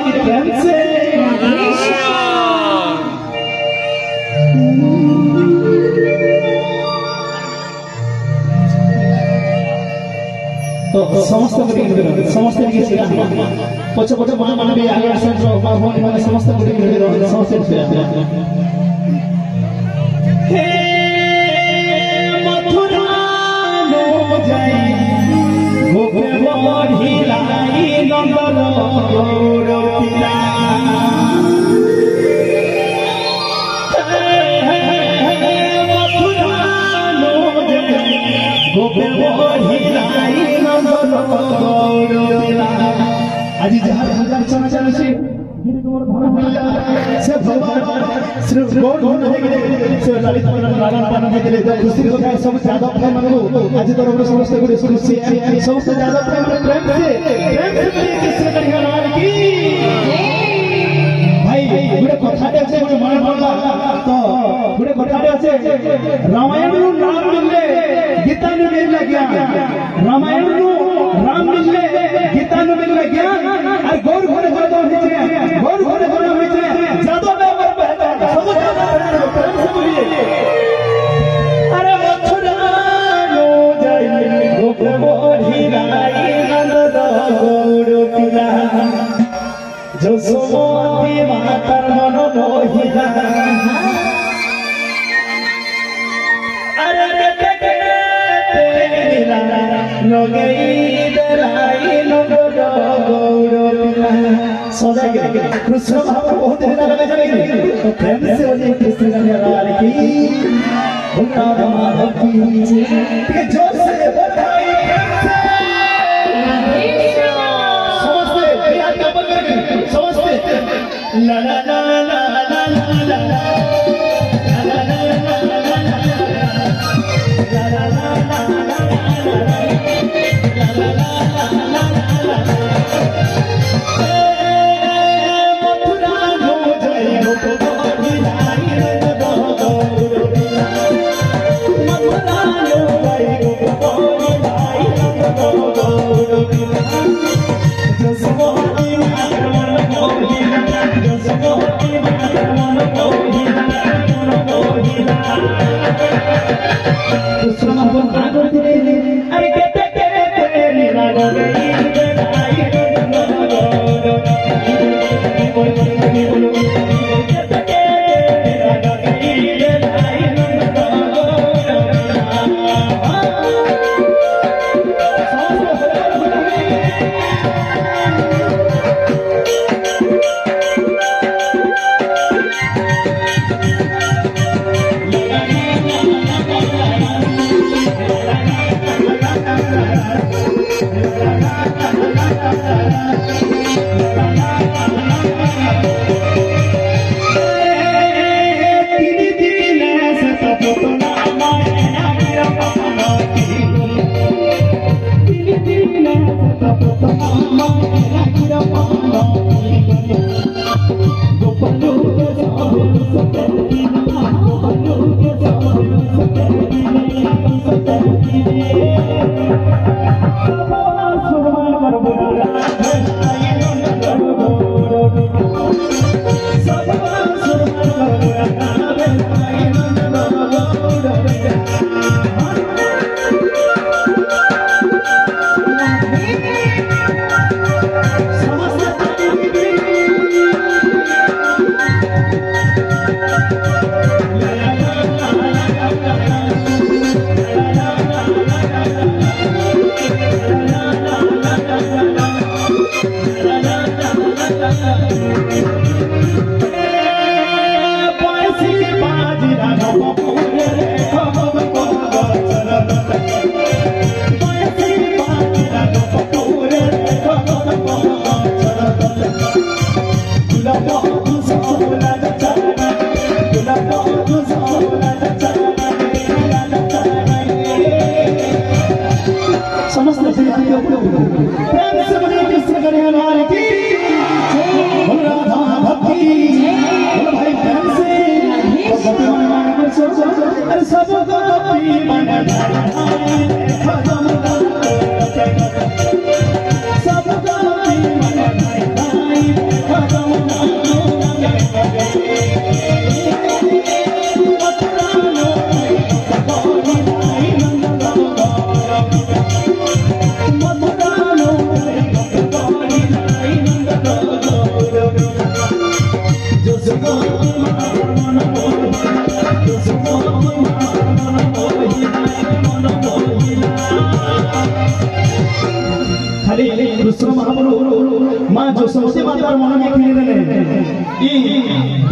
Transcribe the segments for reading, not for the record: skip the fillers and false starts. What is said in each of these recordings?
की प्रेम से तो समस्त समस्त पचे पचे मान भी आगे समस्त समस्त मथुरा जाई आज जहाँ हजार चना चना से से भगवान सिर्फ गौर होने देंगे से ललित लालन पालन देंगे तो खुशी होता है सब ज्यादा प्रेम मनो आज तो हम समस्त को खुशी समस्त ज्यादा प्रेम से कृष्ण कन्हैया लाल की भाई गुड़े कथा दे से गुड़े मन पड़ला तो गुड़े कथा दे से रामायण नु नाम मिलले गीता नु मिलले ज्ञान रामायण नु राम मिलले गीता नु मिलले ज्ञान और गौर घोड़े ज्यादा होई छे गौर घोड़े ज्यादा होई छे ज्यादा नंबर पहला सब ज्यादा प्रेम से बोलिए अरे मथुरा नो जाई गोप मोहि लाई नंद गौड़ पिला जसोमती मातर मन मोहिला अरे तेरा नगई दलाई नंद गौड़ पिला सदा के कृष्ण भाव बहुत है लगा जाएगी तो प्रेम से बोलिए कृष्ण कन्हैया लाल की उन्ना माधव की के जोर से बधाई समझते याद का बन गए समझते ला ला ला ला ला ला खाली कृष्ण महाप्रभु माँ यशोमती माता मन के किनी देले ई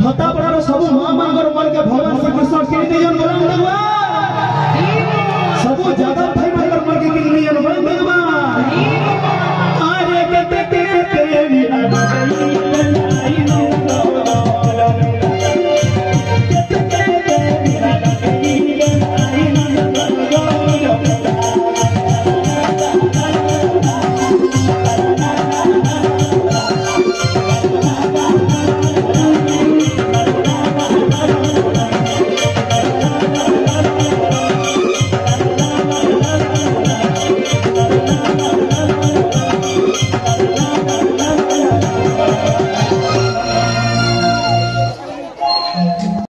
भतापड़ा सब माँ मांगर मन के भगवान श्री कृष्ण किनी दियन बोलन भगवान सब ज्यादा भाई मांगर मन के किनी दियन बोलन भगवान